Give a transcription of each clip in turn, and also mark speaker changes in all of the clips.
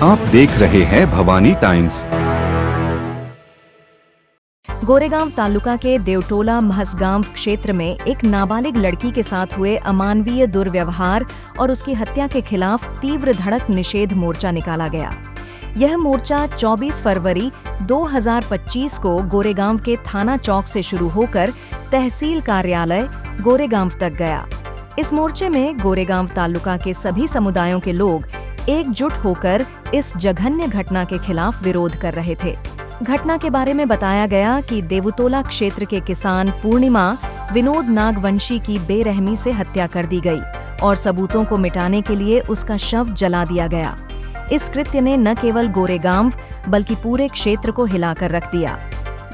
Speaker 1: आप देख रहे हैं भवानी टाइम्स।
Speaker 2: गोरेगांव तालुका के देवटोला महसगांव क्षेत्र में एक नाबालिग लड़की के साथ हुए अमानवीय दुर्व्यवहार और उसकी हत्या के खिलाफ तीव्र धड़क निषेध मोर्चा निकाला गया। यह मोर्चा 24 फरवरी 2025 को गोरेगांव के थाना चौक से शुरू होकर तहसील कार्यालय गोरेगांव तक गया। इस मोर्चे में गोरेगांव तालुका के सभी समुदायों के लोग एकजुट होकर इस जघन्य घटना के खिलाफ विरोध कर रहे थे। घटना के बारे में बताया गया कि देवटोला क्षेत्र के किसान पूर्णिमा विनोद नागवंशी की बेरहमी से हत्या कर दी गई और सबूतों को मिटाने के लिए उसका शव जला दिया गया। इस कृत्य ने न केवल गोरेगांव बल्कि पूरे क्षेत्र को हिलाकर रख दिया।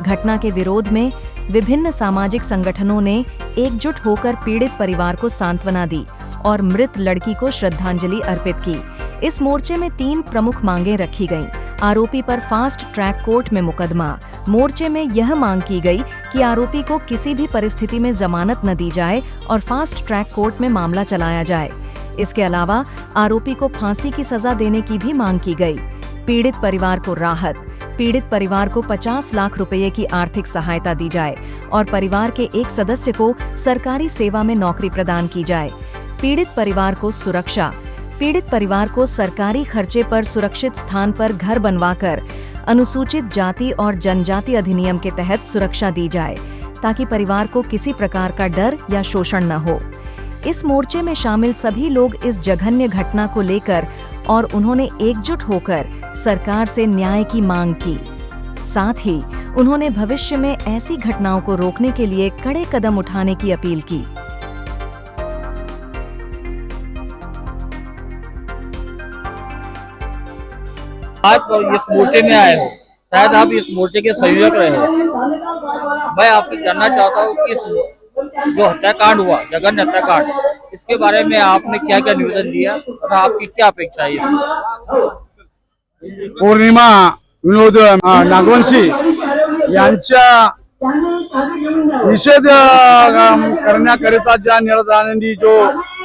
Speaker 2: घटना के विरोध में विभिन्न सामाजिक संगठनों ने एकजुट होकर पीड़ित परिवार को सांत्वना दी और मृत लड़की को श्रद्धांजलि अर्पित की। इस मोर्चे में 3 प्रमुख मांगें रखी गईं। आरोपी पर फास्ट ट्रैक कोर्ट में मुकदमा। मोर्चे में यह मांग की गई कि आरोपी को किसी भी परिस्थिति में जमानत न दी जाए और फास्ट ट्रैक कोर्ट में मामला चलाया जाए। इसके अलावा आरोपी को फांसी की सजा देने की भी मांग की गई। पीड़ित परिवार को राहत। पीड़ित परिवार को 50 लाख रुपए की आर्थिक सहायता दी जाए और परिवार के एक सदस्य को सरकारी सेवा में नौकरी प्रदान की जाए। पीड़ित परिवार को सुरक्षा। पीड़ित परिवार को सरकारी खर्चे पर सुरक्षित स्थान पर घर बनवाकर अनुसूचित जाति और जनजाति अधिनियम के तहत सुरक्षा दी जाए ताकि परिवार को किसी प्रकार का डर या शोषण न हो। इस मोर्चे में शामिल सभी लोग इस जघन्य घटना को लेकर और उन्होंने एकजुट होकर सरकार से न्याय की मांग की। साथ ही उन्होंने भविष्य में ऐसी घटनाओं को रोकने के लिए कड़े कदम उठाने की अपील की।
Speaker 3: आप इस मोर्चे में आए हो, शायद आप इस मोर्चे के संयोजक रहे हो। मैं आपसे जानना चाहता हूँ कि जो हत्याकांड हुआ, जघन्य हत्याकांड, इसके बारे में आपने क्या क्या निवेदन दिया तथा आपकी क्या अपेक्षा है?
Speaker 4: पौर्णिमा विनोद नागवंशी यांच्या निषेध करण्याकरिता ज्या निर्धारांनी जो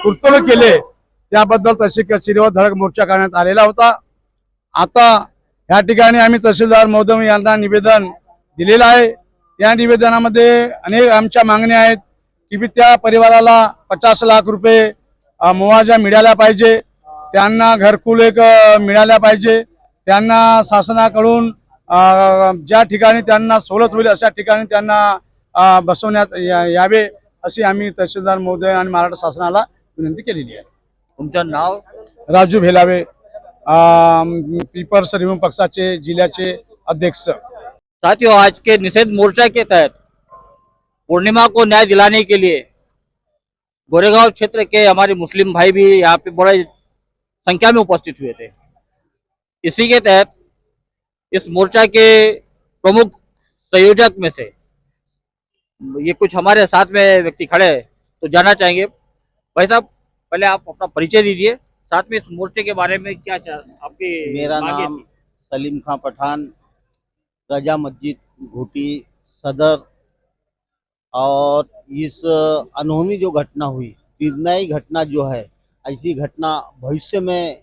Speaker 4: कर्तव्य केले त्याबद्दल तहसील धडक मोर्चा करण्यात आलेला होता। आता या ठिकाणी आम्ही तहसीलदार महोदय यांना निवेदन दिलेलं आहे। या निवेदनामध्ये अनेक आमच्या मागण्या आहेत की त्या परिवाराला 50 लाख रुपये मुआवजा मिळाला पाहिजे, त्यांना घरकुल एक मिळाला पाहिजे, त्यांना शासनाकडून ज्या ठिकाणी त्यांना सवलत होईल अशा ठिकाणी त्यांना बसवण्यात यावे अशी आम्ही तहसीलदार महोदय आणि महाराष्ट्र शासनाला विनंती केलेली आहे।
Speaker 3: तुमचं नाव?
Speaker 4: राजू भेलावे, पीपल्स रिव्यू पक्षाचे जिल्ह्याचे अध्यक्ष।
Speaker 3: साथियों, आज के निषेध मोर्चा के तहत पूर्णिमा को न्याय दिलाने के लिए गोरेगांव क्षेत्र के हमारे मुस्लिम भाई भी यहाँ पे बड़ी संख्या में उपस्थित हुए थे। इसी के तहत इस मोर्चा के प्रमुख संयोजक में से ये कुछ हमारे साथ में व्यक्ति खड़े हैं, तो जानना चाहेंगे। भाई साहब, पहले आप अपना परिचय दीजिए, साथ में इस मोर्चे के बारे में क्या आपकी?
Speaker 5: मेरा नाम सलीम खां पठान, रजा मस्जिद घूटी सदर। और इस अनहोनी जो घटना हुई, निर्दयी घटना जो है, ऐसी घटना भविष्य में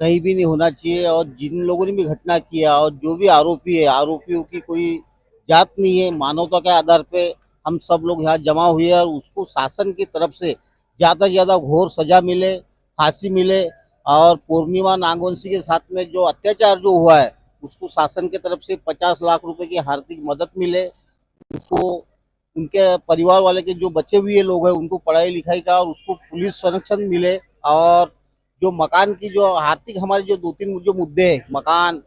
Speaker 5: कहीं भी नहीं होना चाहिए। और जिन लोगों ने भी घटना किया और जो भी आरोपी है, आरोपियों की कोई जात नहीं है, मानवता के आधार पे हम सब लोग यहाँ जमा हुए और उसको शासन की तरफ से ज़्यादा से ज़्यादा घोर सजा मिले, फांसी मिले। और पूर्णिमा नागवंशी के साथ में जो अत्याचार जो हुआ है उसको शासन की तरफ से 50 लाख रुपए की आर्थिक मदद मिले। उसको उनके परिवार वाले के जो बचे हुए लोग हैं उनको पढ़ाई लिखाई का और उसको पुलिस संरक्षण मिले। और जो मकान की जो आर्थिक हमारे जो 2-3 जो मुद्दे हैं, मकान,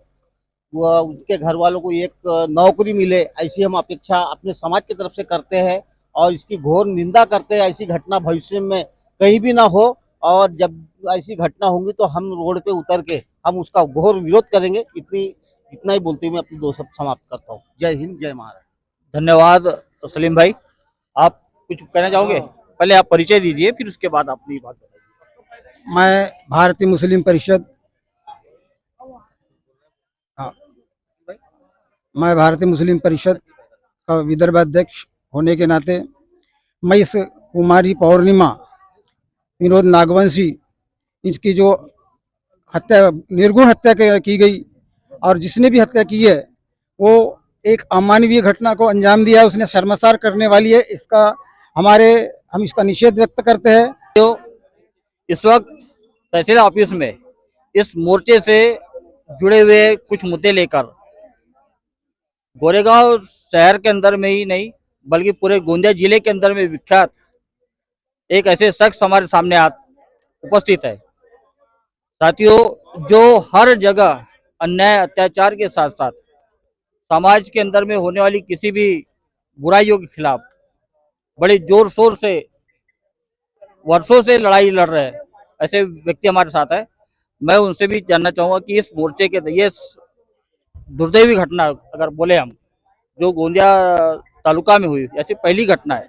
Speaker 5: वह उनके घर वालों को एक नौकरी मिले, ऐसी हम अपेक्षा अपने समाज की तरफ से करते हैं और इसकी घोर निंदा करते हैं। ऐसी घटना भविष्य में कहीं भी ना हो और जब ऐसी घटना होंगी तो हम रोड पे उतर के हम उसका घोर विरोध करेंगे। इतना ही बोलते हुए मैं अपनी 2 शब्द समाप्त करता हूँ। जय हिंद, जय महाराष्ट्र।
Speaker 3: धन्यवाद सलीम भाई। आप कुछ कहना चाहोगे? पहले आप परिचय दीजिए, फिर उसके बाद अपनी बात बताइए।
Speaker 4: मैं भारतीय मुस्लिम परिषद मैं भारतीय मुस्लिम परिषद का विदर्भ अध्यक्ष होने के नाते मैं इस कुमारी पौर्णिमा विनोद नागवंशी इसकी जो
Speaker 6: हत्या, निर्गुण हत्या की गई, और जिसने भी हत्या की है वो एक अमानवीय घटना को अंजाम दिया, उसने शर्मसार करने वाली है। हम इसका निषेध व्यक्त करते हैं।
Speaker 3: तो इस वक्त तहसील ऑफिस में इस मोर्चे से जुड़े हुए कुछ मुद्दे लेकर गोरेगांव शहर के अंदर में ही नहीं बल्कि पूरे गोंदिया जिले के अंदर में विख्यात एक ऐसे शख्स हमारे सामने उपस्थित है। साथियों, जो हर जगह अन्याय अत्याचार के साथ साथ समाज के अंदर में होने वाली किसी भी बुराइयों के खिलाफ बड़े जोर शोर से वर्षों से लड़ाई लड़ रहे हैं, ऐसे व्यक्ति हमारे साथ है। मैं उनसे भी जानना चाहूंगा कि इस मोर्चे के ये दुर्दैवी घटना अगर बोले हम जो गोंदिया तालुका में हुई ऐसी पहली घटना है,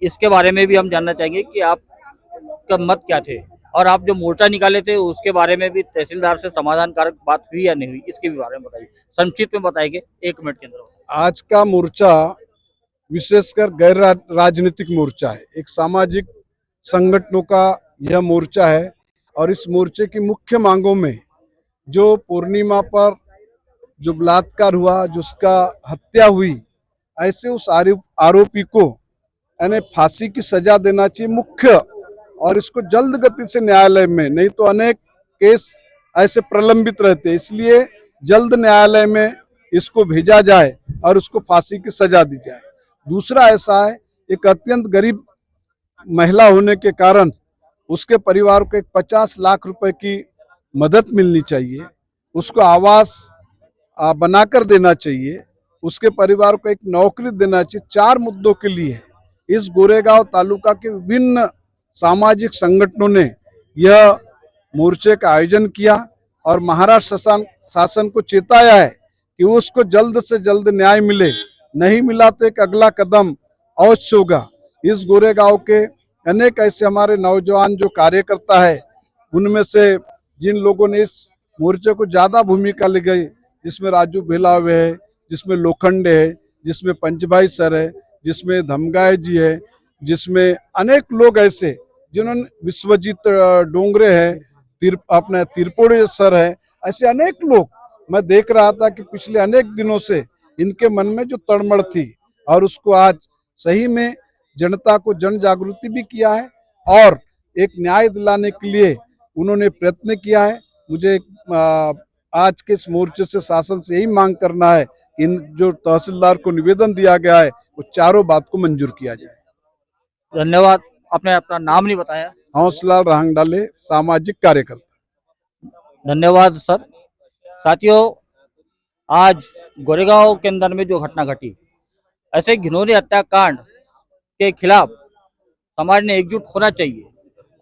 Speaker 3: इसके बारे में भी हम जानना चाहेंगे कि आपका मत क्या थे और आप जो मोर्चा निकाले थे उसके बारे में भी तहसीलदार से समाधानकारक बात हुई या नहीं हुई, इसके भी बारे में बताइए, संक्षिप्त में बताएंगे 1 मिनट के अंदर।
Speaker 4: आज का मोर्चा विशेषकर गैर राजनीतिक मोर्चा है, एक सामाजिक संगठनों का यह मोर्चा है। और इस मोर्चे की मुख्य मांगों में जो पूर्णिमा पर जो बलात्कार हुआ, जिसका हत्या हुई, ऐसे उस आरोपी को यानी फांसी की सजा देना चाहिए मुख्य, और इसको जल्द गति से न्यायालय में, नहीं तो अनेक केस ऐसे प्रलंबित रहते हैं, इसलिए जल्द न्यायालय में इसको भेजा जाए और उसको फांसी की सजा दी जाए। दूसरा ऐसा है, एक अत्यंत गरीब महिला होने के कारण उसके परिवार को एक 50 लाख रुपए की मदद मिलनी चाहिए, उसको आवास बनाकर देना चाहिए, उसके परिवार को एक नौकरी देना चाहिए। 4 मुद्दों के लिए इस गोरेगांव तालुका के विभिन्न सामाजिक संगठनों ने यह मोर्चे का आयोजन किया और महाराष्ट्र शासन को चेताया है कि उसको जल्द से जल्द न्याय मिले, नहीं मिला तो एक अगला कदम अवश्य होगा। इस गोरेगांव के अनेक ऐसे हमारे नौजवान जो कार्यकर्ता है, उनमें से जिन लोगों ने इस मोर्चे को ज्यादा भूमिका ले गई, जिसमें राजू भेलावे है, जिसमें लोखंडे है, जिसमें पंचभाई सर है, जिसमें धमगाय जी है, जिसमें अनेक लोग ऐसे जिन्होंने विश्वजीत डोंगरे है, अपने तिरपोड़े सर है, ऐसे अनेक लोग मैं देख रहा था कि पिछले अनेक दिनों से इनके मन में जो तड़मड़ थी और उसको आज सही में जनता को जन जागृति भी किया है और एक न्याय दिलाने के लिए उन्होंने प्रयत्न किया है। मुझे आज के इस मोर्चे से शासन से यही मांग करना है कि इन जो तहसीलदार को निवेदन दिया गया है वो चारों बात को मंजूर किया जाए।
Speaker 3: धन्यवाद। आपने अपना नाम नहीं बताया।
Speaker 4: हौसलाल राहंगडाले, सामाजिक कार्यकर्ता।
Speaker 3: धन्यवाद सर। साथियों, आज गोरेगांव के अंदर में जो घटना घटी, ऐसे घिनौने हत्याकांड के खिलाफ समाज ने एकजुट होना चाहिए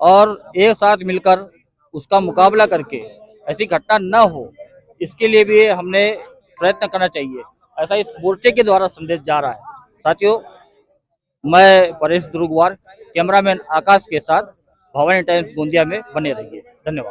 Speaker 3: और एक साथ मिलकर उसका मुकाबला करके ऐसी घटना न हो, इसके लिए भी हमने प्रयत्न करना चाहिए, ऐसा इस मोर्चे के द्वारा संदेश जा रहा है। साथियों, मैं परेश दुर्गवार, कैमरामैन आकाश के साथ भवानी टाइम्स गोंदिया में बने रहिए। धन्यवाद।